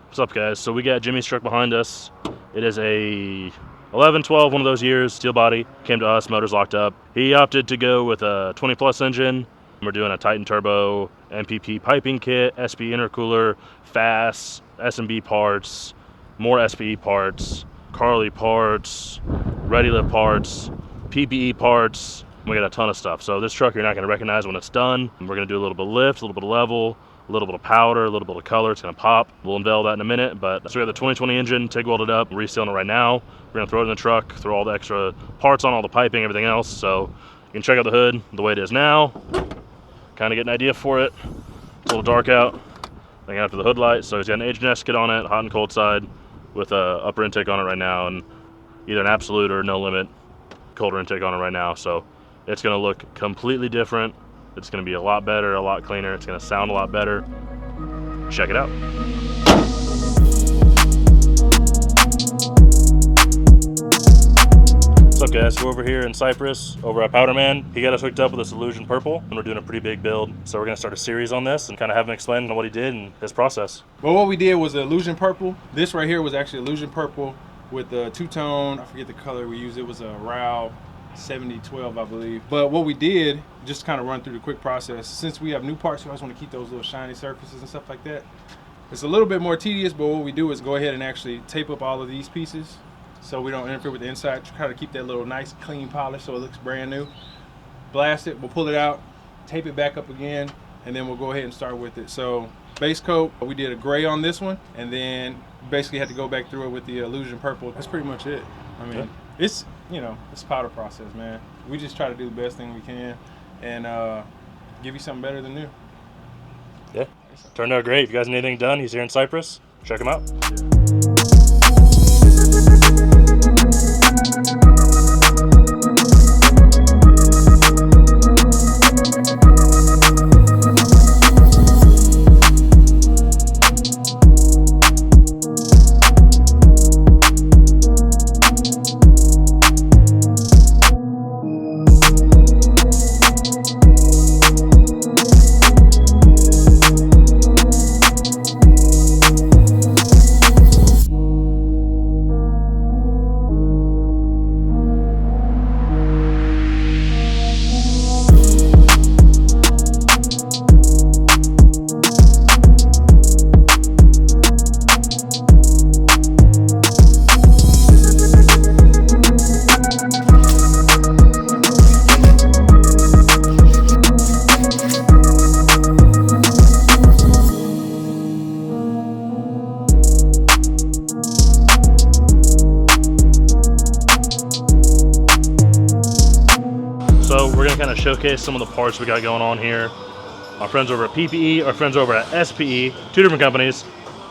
What's up, guys? So we got Jimmy's truck behind us. It is a 11, 12, one of those years, steel body. Came to us, motors locked up. He opted to go with a 20 plus engine. We're doing a Titan turbo, MPP piping kit, SP intercooler, FAS, S&B parts, more SPE parts, Carly parts, Ready Lift parts, PPE parts. We got a ton of stuff. So this truck you're not going to recognize when it's done. We're going to do a little bit of lift, a little bit of level, a little bit of powder, a little bit of color. It's going to pop. We'll unveil that in a minute. But so we got the 2020 engine, TIG welded up, resealing it right now. We're going to throw it in the truck, throw all the extra parts on, all the piping, everything else. So you can check out the hood the way it is now. Kind of get an idea for it. It's a little dark out. Then after the hood light. So he's got an age nest kit on it, hot and cold side, with a upper intake on it right now, and either an absolute or no limit colder intake on it right now. So it's going to look completely different. It's going to be a lot better, a lot cleaner. It's going to sound a lot better. Check it out. What's up, guys? We're over here in Cypress, over at Powderman. He got us hooked up with this Illusion Purple, and we're doing a pretty big build. So we're going to start a series on this and kind of have him explain what he did and his process. Well, what we did was the Illusion Purple. This right here was actually Illusion Purple with the two-tone, I forget the color we used. It was a RAL 7012, I believe. But what we did, just to kind of run through the quick process, since we have new parts, we always want to keep those little shiny surfaces and stuff like that. It's a little bit more tedious, but what we do is go ahead and actually tape up all of these pieces so we don't interfere with the inside. Try to keep that little nice clean polish so it looks brand new. Blast it, we'll pull it out, tape it back up again, and then we'll go ahead and start with it. So base coat, we did a gray on this one, and then basically had to go back through it with the Illusion Purple. That's pretty much it. I mean, it's, you know, it's powder process, man. We just try to do the best thing we can and give you something better than new. Yeah, turned out great. If you guys need anything done, he's here in Cypress. Check him out. So we're gonna kind of showcase some of the parts we got going on here. Our friends over at PPE, our friends over at SPE, two different companies,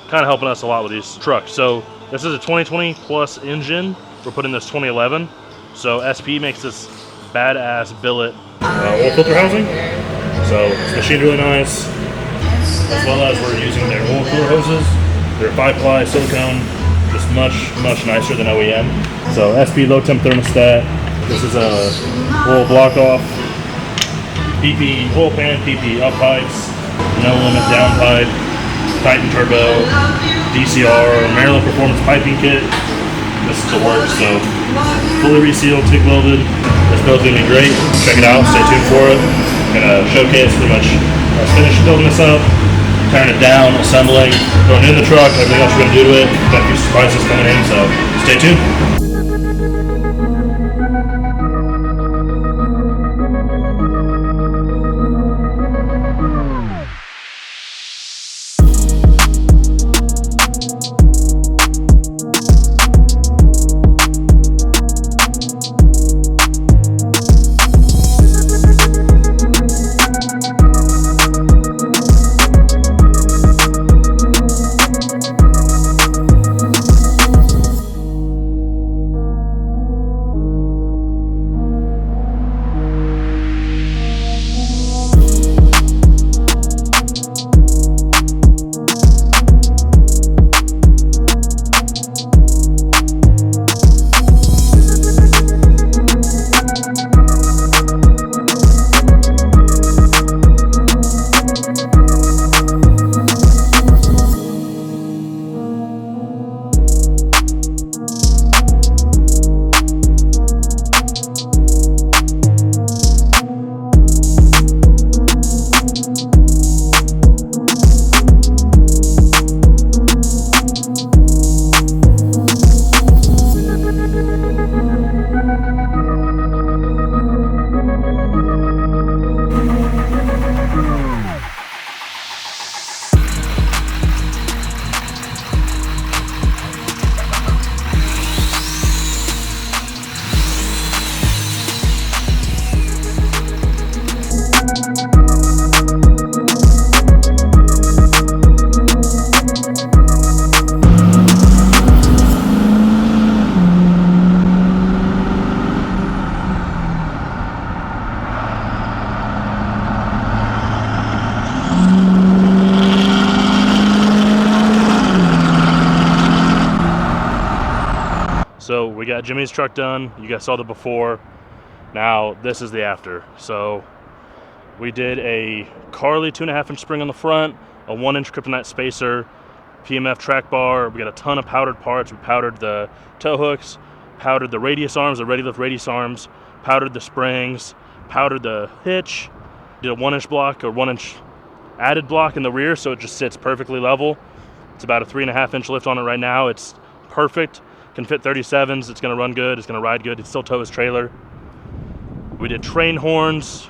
kind of helping us a lot with these trucks. So this is a 2020 plus engine. We're putting this 2011. So SPE makes this badass billet oil filter housing. So it's machined really nice, as well as we're using their oil cooler hoses. They're 5-ply silicone, just much nicer than OEM. So SPE low temp thermostat. This is a oil block off, PP oil pan, PP up pipes, no limit down pipe, Titan turbo, DCR, Maryland Performance piping kit. This is the works, so fully resealed, TIG welded. This build's gonna be great. Check it out, stay tuned for it. I'm gonna showcase pretty much finish building this up, tearing it down, assembling, throwing it in the truck, everything else we're gonna do to it. Got a few surprises coming in, so stay tuned. we got Jimmy's truck done. You guys saw the before. Now this is the after. So we did a Carly 2.5-inch spring on the front, a 1-inch kryptonite spacer, PMF track bar. We got a ton of powdered parts. We powdered the tow hooks, powdered the radius arms, the ready lift radius arms, powdered the springs, powdered the hitch, did a 1-inch block or 1-inch added block in the rear so it just sits perfectly level. It's about a 3.5-inch lift on it right now. It's perfect. Can fit 37s. It's going to run good. It's going to ride good. It still tow his trailer. We did train horns,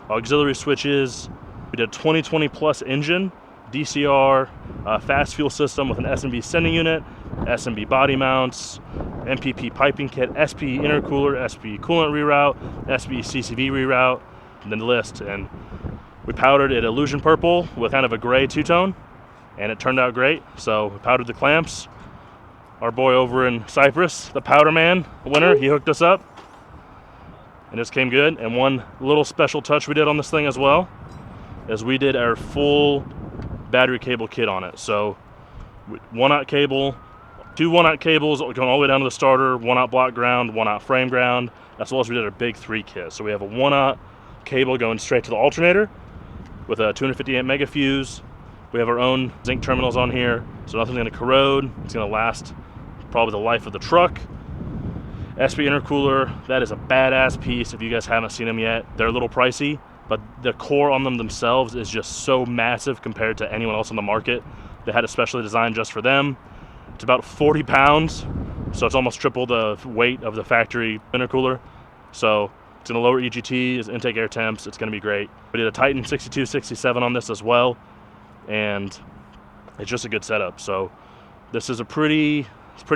auxiliary switches. We did a 2020 plus engine, DCR, fast fuel system with an SMB sending unit, SMB body mounts, MPP piping kit, SP intercooler, SP coolant reroute, SP CCV reroute, and then the list. And we powdered it illusion purple with kind of a gray two-tone, and it turned out great. So we powdered the clamps. Our boy over in Cyprus, the powder man winner, he hooked us up, and this came good. And one little special touch we did on this thing as well is we did our full battery cable kit on it. So 1/0 cable, 2 1/0 cables going all the way down to the starter, 1/0 block ground, 1/0 frame ground, as well as we did our big 3 kit. So we have a 1/0 cable going straight to the alternator with a 250 amp mega fuse. We have our own zinc terminals on here, so nothing's going to corrode. It's going to last probably the life of the truck. SP intercooler, that is a badass piece. If you guys haven't seen them yet, they're a little pricey, but the core on them themselves is just so massive compared to anyone else on the market. They had it specially designed just for them. It's about 40 pounds, so it's almost triple the weight of the factory intercooler. So it's going to lower EGTs, intake air temps. It's going to be great. We did a Titan 6267 on this as well, and it's just a good setup. So this is a pretty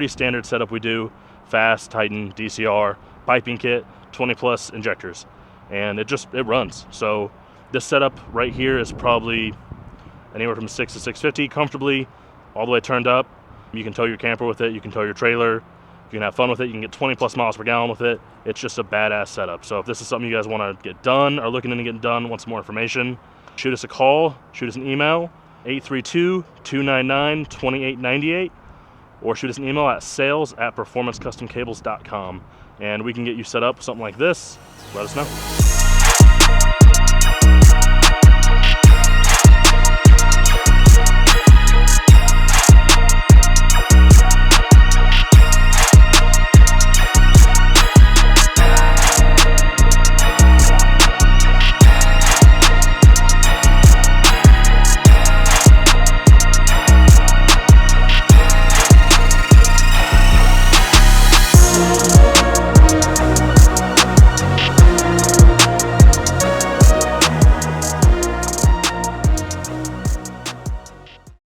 standard setup we do. Fast, Titan, DCR, piping kit, 20 plus injectors, and it runs. So this setup right here is probably anywhere from 6 to 650 comfortably, all the way turned up. You can tow your camper with it, you can tow your trailer, you can have fun with it, you can get 20 plus miles per gallon with it. It's just a badass setup. So if this is something you guys want to get done or looking into getting done, want some more information, shoot us a call, shoot us an email, 832-299-2898, or shoot us an email at sales@performancecustomcables.com, and we can get you set up with something like this. Let us know.